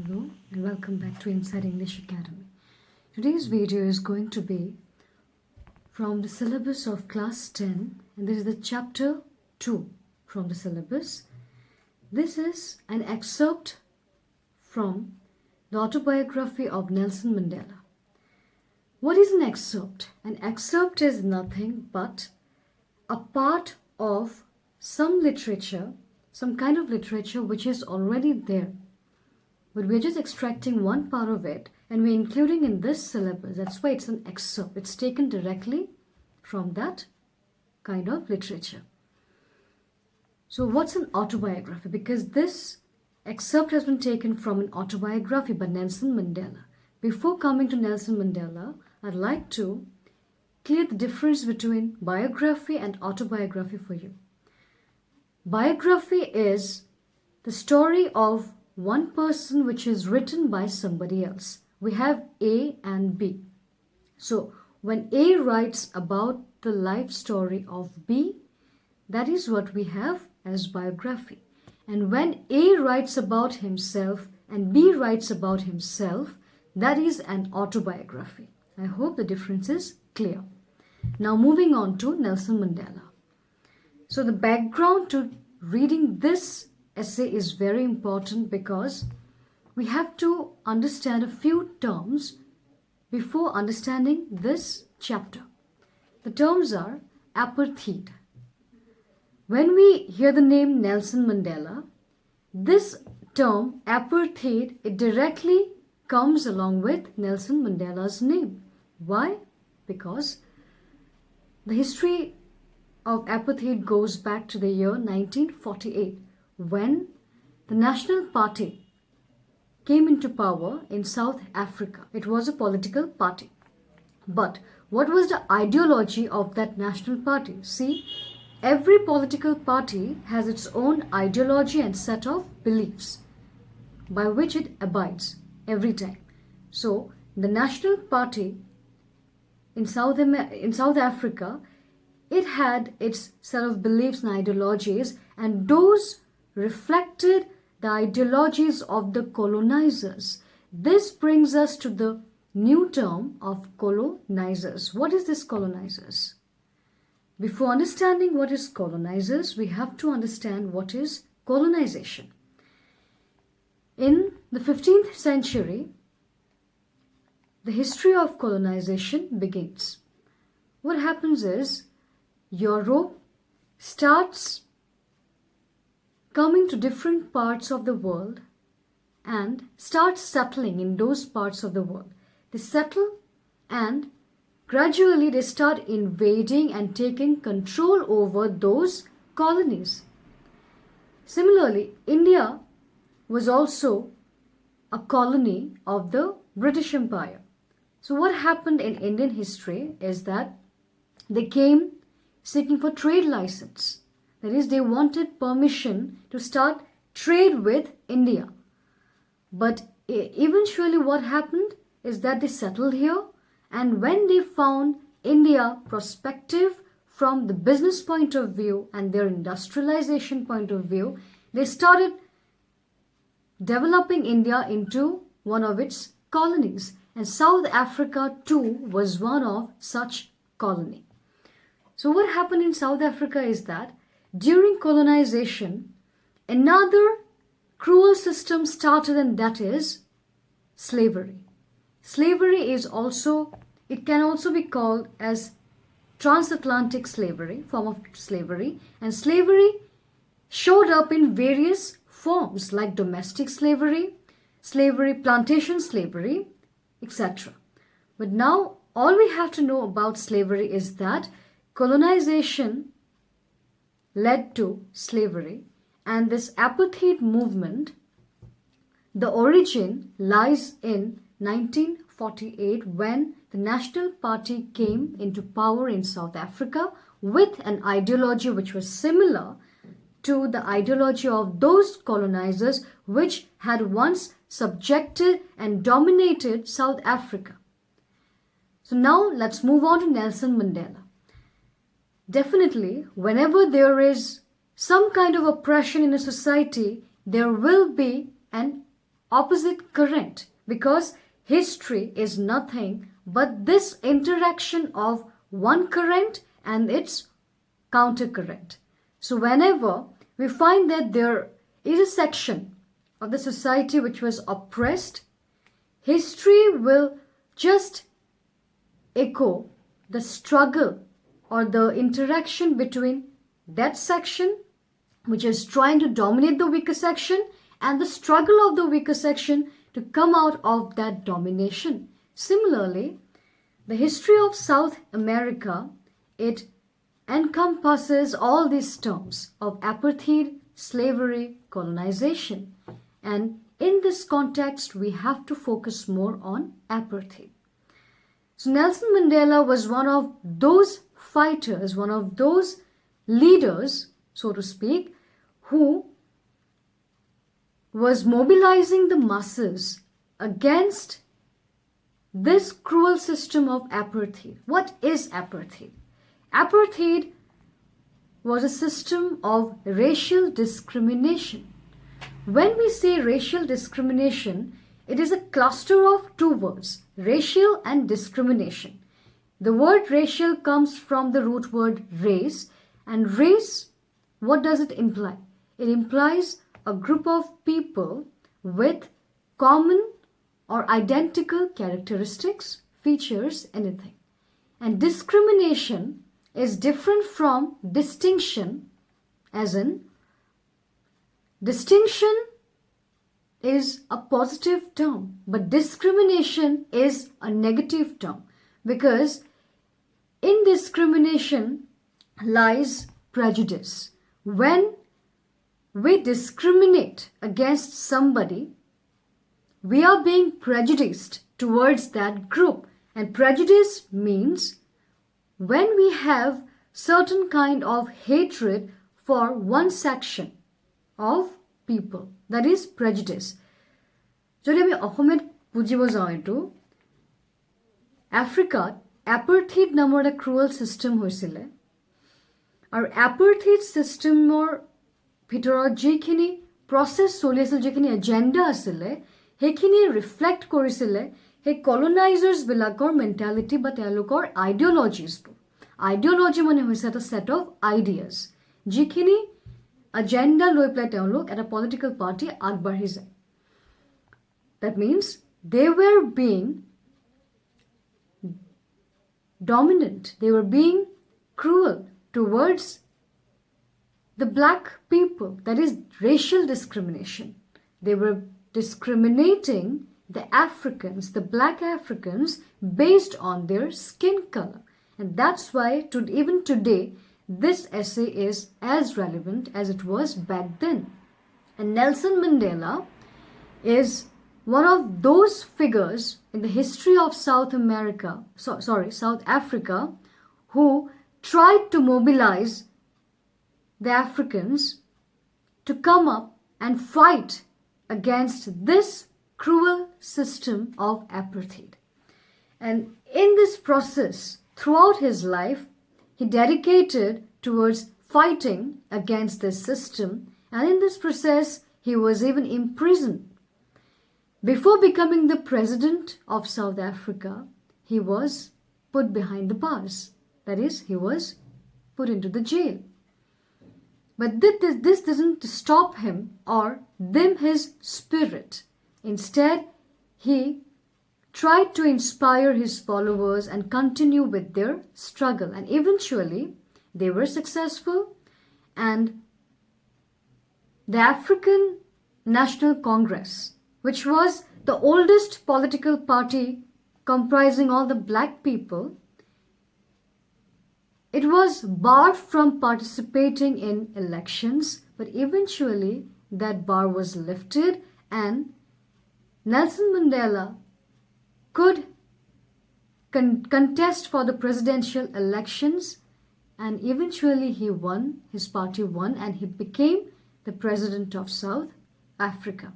Hello and welcome back to Inside English Academy. Today's video is going to be from the syllabus of class 10, and this is the chapter 2 from the syllabus. This is an excerpt from the autobiography of Nelson Mandela. What is an excerpt? An excerpt is nothing but a part of some literature, some kind of literature which is already there. But we're just extracting one part of it and we're including in this syllabus. That's why it's an excerpt. It's taken directly from that kind of literature. So what's an autobiography? Because this excerpt has been taken from an autobiography by Nelson Mandela. Before coming to Nelson Mandela, I'd like to clear the difference between biography and autobiography for you. Biography is the story of one person which is written by somebody else. We have A and B. So when A writes about the life story of B, that is what we have as biography. And when A writes about himself and B writes about himself, that is an autobiography. I hope the difference is clear. Now moving on to Nelson Mandela. So the background to reading this essay is very important because we have to understand a few terms before understanding this chapter. The terms are apartheid. When we hear the name Nelson Mandela, this term apartheid, it directly comes along with Nelson Mandela's name. Why? Because the history of apartheid goes back to the year 1948. When the National Party came into power in South Africa. It was a political party. But what was the ideology of that national party? See, every political party has its own ideology and set of beliefs by which it abides every time. So, the National Party in South Africa, it had its set of beliefs and ideologies, and those reflected the ideologies of the colonizers. This brings us to the new term of colonizers. What is this colonizers? Before understanding what is colonizers, we have to understand what is colonization. In the 15th century, the history of colonization begins. What happens is Europe starts coming to different parts of the world and start settling in those parts of the world. They settle and gradually they start invading and taking control over those colonies. Similarly, India was also a colony of the British Empire. So what happened in Indian history is that they came seeking for trade license. That is, they wanted permission to start trade with India. But eventually what happened is that they settled here, and when they found India prospective from the business point of view and their industrialization point of view, they started developing India into one of its colonies. And South Africa too was one of such colony. So what happened in South Africa is that during colonization, another cruel system started, and that is slavery. Slavery is also, it can also be called as transatlantic slavery, form of slavery. And slavery showed up in various forms like domestic slavery, plantation slavery, etc. But now all we have to know about slavery is that colonization led to slavery, and this apartheid movement, the origin lies in 1948 when the National Party came into power in South Africa with an ideology which was similar to the ideology of those colonizers which had once subjected and dominated South Africa. So now let's move on to Nelson Mandela. Definitely, whenever there is some kind of oppression in a society, there will be an opposite current, because history is nothing but this interaction of one current and its countercurrent. So whenever we find that there is a section of the society which was oppressed, history will just echo the struggle or the interaction between that section which is trying to dominate the weaker section and the struggle of the weaker section to come out of that domination. Similarly, the history of South America, it encompasses all these terms of apartheid, slavery, colonization. And in this context, we have to focus more on apartheid. So Nelson Mandela was one of those fighters, one of those leaders, so to speak, who was mobilizing the masses against this cruel system of apartheid. What is apartheid? Apartheid was a system of racial discrimination. When we say racial discrimination, it is a cluster of two words, racial and discrimination. The word racial comes from the root word race, and race, what does it imply? It implies a group of people with common or identical characteristics, features, anything. And discrimination is different from distinction, as in distinction is a positive term, but discrimination is a negative term, because in discrimination lies prejudice. When we discriminate against somebody, we are being prejudiced towards that group. And prejudice means when we have certain kind of hatred for one section of people, that is prejudice. যদি আমি অসমত বুজিব যাওঁ এইটো আফ্ৰিকাত এপাৰ্থিড নামৰ এটা ক্ৰুৱেল system হৈছিলে আৰু এপাৰ্থিড ছিষ্টেমৰ ভিতৰত যিখিনি প্ৰচেছ চলি আছিল, যিখিনি এজেণ্ডা আছিলে, সেইখিনি ৰিফ্লেক্ট কৰিছিলে সেই কলনাইজাৰ্ছবিলাকৰ মেণ্টেলিটি বা তেওঁলোকৰ আইডিঅ'লজিছবোৰ. আইডিঅ'লজি মানে হৈছে এটা ছেট অফ আইডিয়াছ, যিখিনি এজেণ্ডা লৈ পেলাই তেওঁলোক এটা পলিটিকেল পাৰ্টি আগবাঢ়ি যায়. That means they were being dominant, they were being cruel towards the black people, that is racial discrimination. They were discriminating the Africans, the black Africans, based on their skin color. And that's why even today, this essay is as relevant as it was back then. And Nelson Mandela is one of those figures in the history of South Africa, who tried to mobilize the Africans to come up and fight against this cruel system of apartheid. And in this process, throughout his life, he dedicated towards fighting against this system, and in this process, he was even imprisoned. Before becoming the president of South Africa, he was put behind the bars. That is, he was put into the jail. But this doesn't stop him or dim his spirit. Instead, he tried to inspire his followers and continue with their struggle. And eventually, they were successful, and the African National Congress, which was the oldest political party comprising all the black people, it was barred from participating in elections, but eventually that bar was lifted and Nelson Mandela could contest for the presidential elections, and eventually he won, his party won, and he became the president of South Africa.